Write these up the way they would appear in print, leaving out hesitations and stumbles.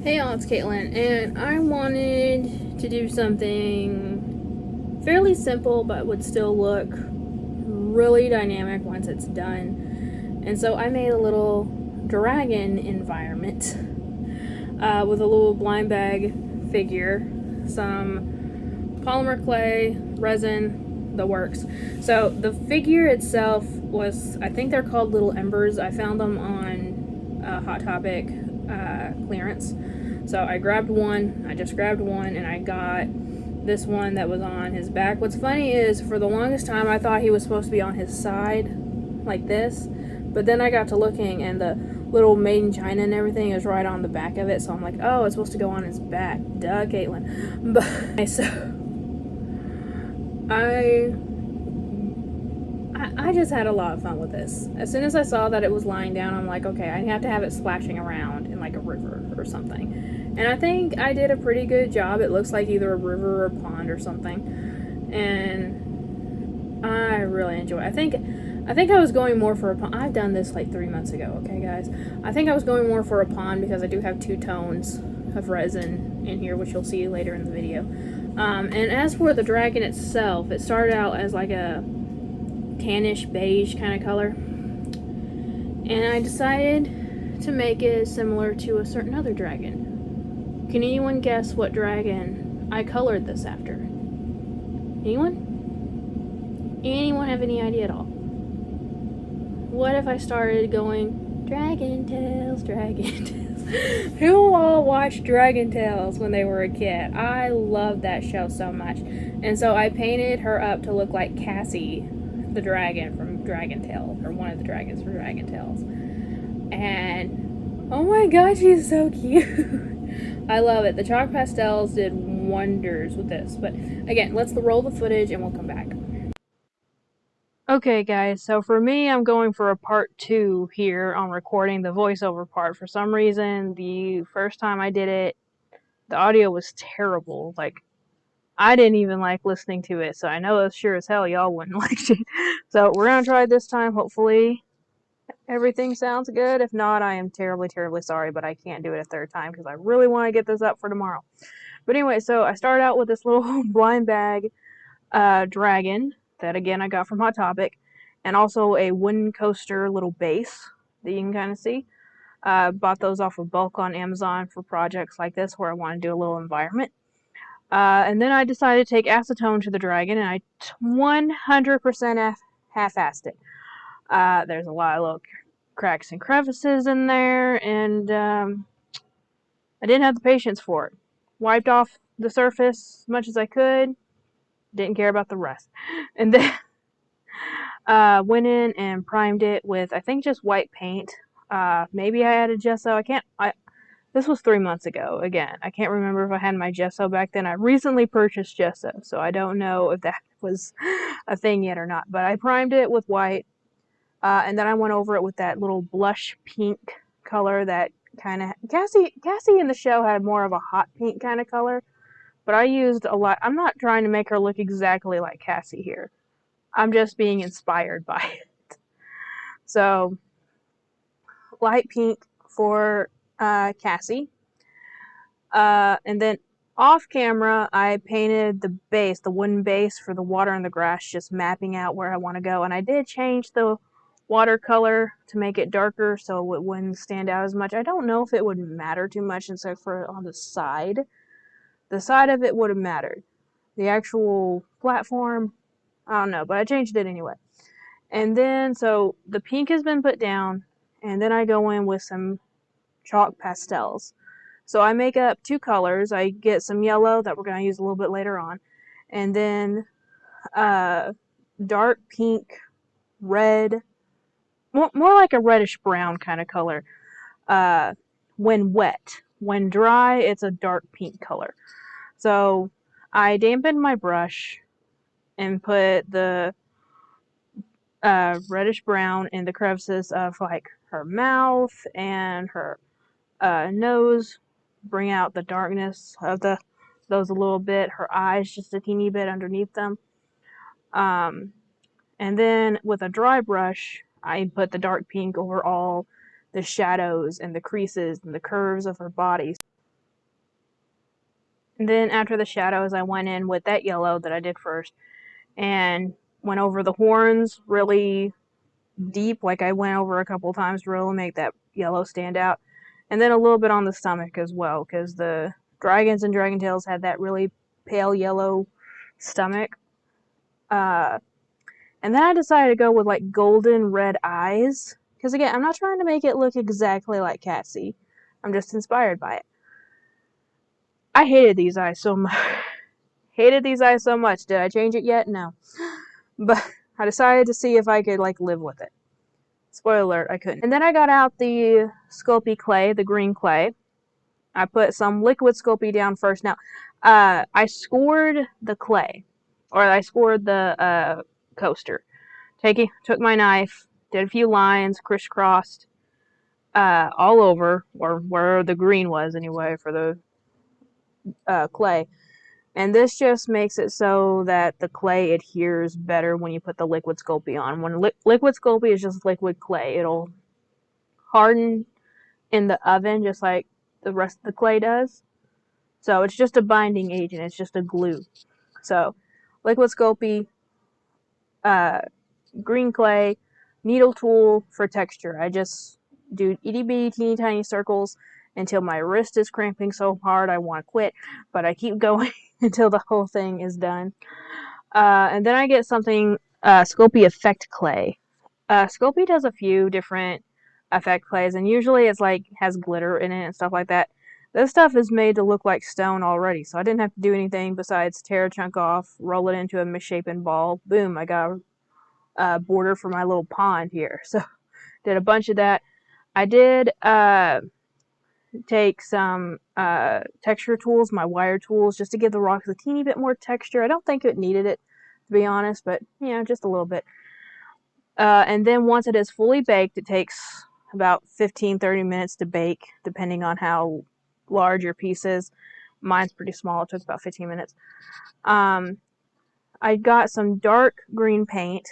Hey y'all, it's Caitlyn, and I wanted to do something fairly simple but would still look really dynamic once it's done. And so I made a little dragon environment with a little blind bag figure, some polymer clay, resin, the works. So the figure itself was, I think they're called little embers. I found them on Hot Topic clearance. So I grabbed one, I just grabbed one, and I got this one that was on his back. What's funny is, for the longest time, I thought he was supposed to be on his side, like this, but then I got to looking, and the little made in China and everything is right on the back of it, so I'm like, oh, it's supposed to go on his back. Duh, Caitlyn. But, so, I just had a lot of fun with this. As soon as I saw that it was lying down, I'm like, okay, I have to have it splashing around in like a river or something. And I think I did a pretty good job. It looks like either a river or a pond or something. And I really enjoy it. I think I was going more for a pond. I've done this like 3 months ago, okay guys? I think I was going more for a pond because I do have 2 tones of resin in here, which you'll see later in the video. And as for the dragon itself, it started out as like a tannish beige kind of color. And I decided to make it similar to a certain other dragon. Can anyone guess what dragon I colored this after? Anyone? Anyone have any idea at all? What if I started going, Dragon Tales, Dragon Tales? Who all watched Dragon Tales when they were a kid? I love that show so much. And so I painted her up to look like Cassie, the dragon from Dragon Tales, or one of the dragons from Dragon Tales. And oh my god, she's so cute. I love it. The chalk pastels did wonders with this. But again, let's roll the footage and we'll come back. Okay guys, so for me, I'm going for a part 2 here on recording the voiceover part. For some reason, the first time I did it, the audio was terrible. Like, I didn't even like listening to it, so I know sure as hell y'all wouldn't like it. So we're gonna try it this time. Hopefully everything sounds good. If not, I am terribly, terribly sorry, but I can't do it a third time because I really want to get this up for tomorrow. But anyway, so I started out with this little blind bag dragon that, again, I got from Hot Topic, and also a wooden coaster little base that you can kind of see. Bought those off of bulk on Amazon for projects like this where I want to do a little environment. And then I decided to take acetone to the dragon, and I 100% half-assed it. There's a lot of little cracks and crevices in there, and I didn't have the patience for it. Wiped off the surface as much as I could. Didn't care about the rest. And then went in and primed it with, I think, just white paint. Maybe I added gesso. This was 3 months ago. Again, I can't remember if I had my gesso back then. I recently purchased gesso, so I don't know if that was a thing yet or not. But I primed it with white, and then I went over it with that little blush pink color that kind of... Cassie in the show had more of a hot pink kind of color, but I used a lot... I'm not trying to make her look exactly like Cassie here. I'm just being inspired by it. So, light pink for Cassie. And then off camera, I painted the base, the wooden base for the water and the grass, just mapping out where I want to go. And I did change the watercolor to make it darker so it wouldn't stand out as much. I don't know if it would matter too much, except for on the side. The side of it would have mattered. The actual platform, I don't know, but I changed it anyway. And then, so the pink has been put down, and then I go in with some chalk pastels. So I make up 2 colors. I get some yellow that we're going to use a little bit later on, and then dark pink, red, more like a reddish brown kind of color when wet. When dry, it's a dark pink color. So I dampened my brush and put the reddish brown in the crevices of like her mouth and her nose, bring out the darkness of those a little bit, her eyes just a teeny bit underneath them. And then with a dry brush, I put the dark pink over all the shadows and the creases and the curves of her body. And then after the shadows, I went in with that yellow that I did first and went over the horns really deep. Like I went over a couple times to really make that yellow stand out. And then a little bit on the stomach as well, because the dragons and dragon tails had that really pale yellow stomach. And then I decided to go with like golden red eyes. Because again, I'm not trying to make it look exactly like Cassie. I'm just inspired by it. I hated these eyes so much. Hated these eyes so much. Did I change it yet? No. But I decided to see if I could like live with it. Spoiler alert, I couldn't. And then I got out the Sculpey clay, the green clay. I put some liquid Sculpey down first. Now, I scored the clay, or I scored the coaster. Took my knife, did a few lines, crisscrossed all over, or where the green was anyway, for the clay. And this just makes it so that the clay adheres better when you put the liquid Sculpey on. When liquid Sculpey is just liquid clay, it'll harden in the oven just like the rest of the clay does. So it's just a binding agent. It's just a glue. So liquid Sculpey, green clay, needle tool for texture. I just do itty bitty teeny tiny circles until my wrist is cramping so hard I want to quit, but I keep going until the whole thing is done. And then I get something, Sculpey Effect Clay. Sculpey does a few different effect clays, and usually it's like has glitter in it and stuff like that. This stuff is made to look like stone already, so I didn't have to do anything besides tear a chunk off, roll it into a misshapen ball. Boom, I got a border for my little pond here. So did a bunch of that. I did take some texture tools, my wire tools, just to give the rocks a teeny bit more texture. I don't think it needed it, to be honest, but you know, just a little bit. And then once it is fully baked, it takes about 15-30 minutes to bake, depending on how large your piece is. Mine's pretty small. It took about 15 minutes. I got some dark green paint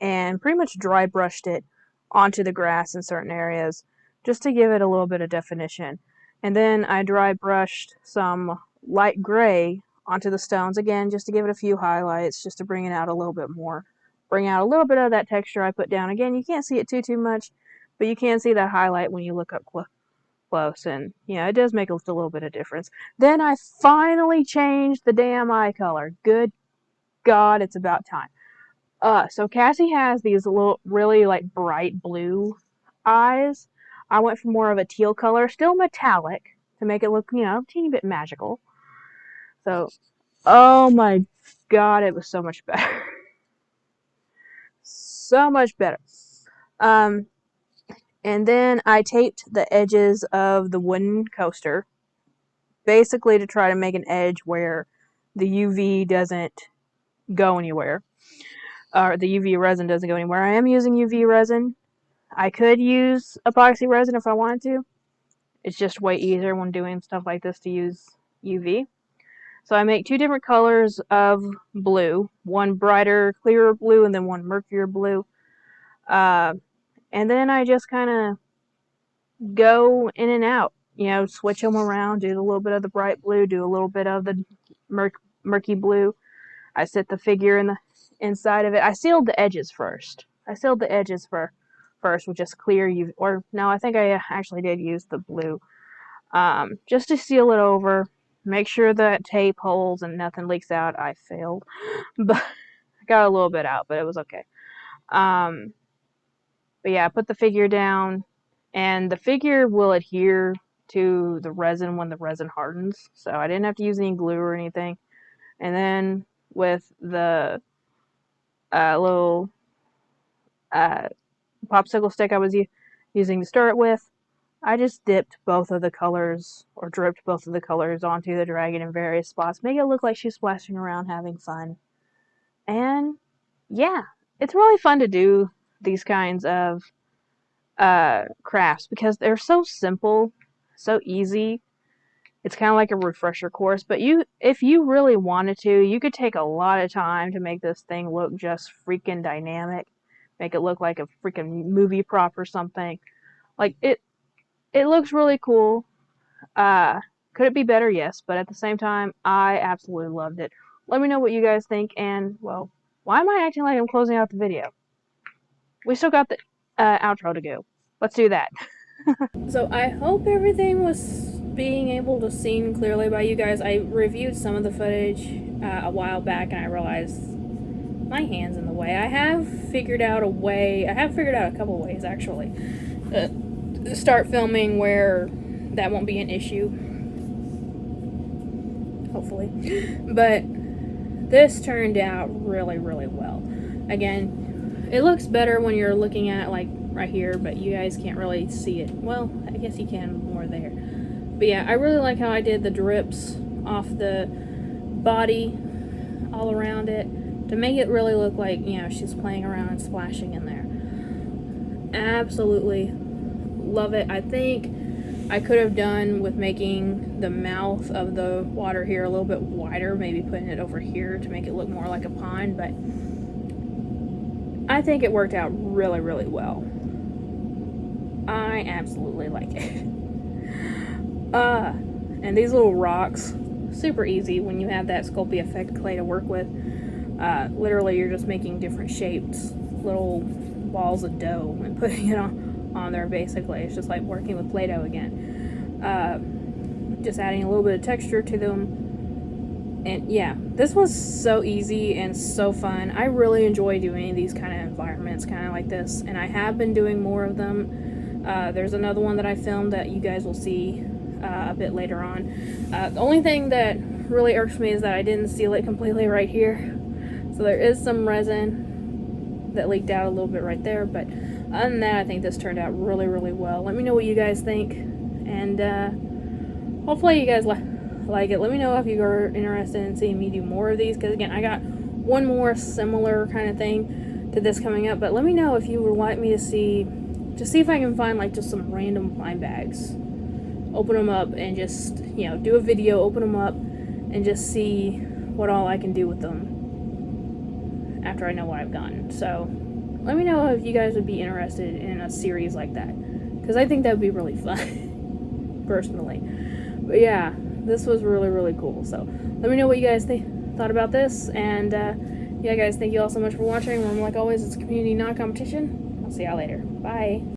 and pretty much dry brushed it onto the grass in certain areas just to give it a little bit of definition. And then I dry brushed some light gray onto the stones again just to give it a few highlights, just to bring it out a little bit more. Bring out a little bit of that texture I put down. Again, you can't see it too much, but you can see that highlight when you look up close, and yeah, it does make a little bit of difference. Then I finally changed the damn eye color. Good God, it's about time. So Cassie has these little, really like bright blue eyes. I went for more of a teal color, still metallic, to make it look, you know, a teeny bit magical. So, oh my God, it was so much better. So much better. And then I taped the edges of the wooden coaster, basically to try to make an edge where the UV doesn't go anywhere. Or the UV resin doesn't go anywhere. I am using UV resin. I could use epoxy resin if I wanted to. It's just way easier when doing stuff like this to use UV. So I make two different colors of blue. One brighter, clearer blue, and then one murkier blue. And then I just kind of go in and out. You know, switch them around, do a little bit of the bright blue, do a little bit of the murky blue. I set the figure in the inside of it. I sealed the edges first. First with just clear UV, or no, I think I actually did use the blue, just to seal it over, make sure that tape holds and nothing leaks out. I failed, but I got a little bit out, but it was okay. But yeah, I put the figure down, and the figure will adhere to the resin when the resin hardens, so I didn't have to use any glue or anything. And then with the little popsicle stick I was using to stir it with, I just dipped both of the colors, or dripped both of the colors onto the dragon in various spots, make it look like she's splashing around having fun. And yeah, it's really fun to do these kinds of crafts because they're so simple, so easy. It's kind of like a refresher course, but if you really wanted to, you could take a lot of time to make this thing look just freaking dynamic, make it look like a freaking movie prop or something. Like it looks really cool. Could it be better? Yes, but at the same time, I absolutely loved it. Let me know what you guys think, and, well, why am I acting like I'm closing out the video? We still got the outro to go. Let's do that. So I hope everything was being able to seen clearly by you guys. I reviewed some of the footage a while back, and I realized my hand's in the way. I have figured out a couple ways, actually, to start filming where that won't be an issue. Hopefully. But this turned out really, really well. Again, it looks better when you're looking at, like, right here, but you guys can't really see it. Well, I guess you can more there. But yeah, I really like how I did the drips off the body all around it to make it really look like, you know, she's playing around and splashing in there. Absolutely love it. I think I could have done with making the mouth of the water here a little bit wider, maybe putting it over here to make it look more like a pond, but I think it worked out really, really well. I absolutely like it. And these little rocks, super easy when you have that Sculpey effect clay to work with. Literally, you're just making different shapes, little balls of dough, and putting it on there, basically. It's just like working with Play-Doh again. Just adding a little bit of texture to them. And yeah, this was so easy and so fun. I really enjoy doing these kind of environments, kind of like this, and I have been doing more of them. There's another one that I filmed that you guys will see a bit later on. The only thing that really irks me is that I didn't seal it completely right here. So there is some resin that leaked out a little bit right there, but other than that, I think this turned out really, really well. Let me know what you guys think, and hopefully you guys like it. Let me know if you are interested in seeing me do more of these, because again, I got one more similar kind of thing to this coming up, but let me know if you would like me to see if I can find like just some random blind bags, open them up and just, you know, do a video, open them up and just see what all I can do with them after I know what I've gotten. So let me know if you guys would be interested in a series like that, because I think that would be really fun personally. But yeah, this was really, really cool. So let me know what you guys thought about this, and yeah guys, thank you all so much for watching. Remember, like always, it's community, not competition. I'll see y'all later. Bye.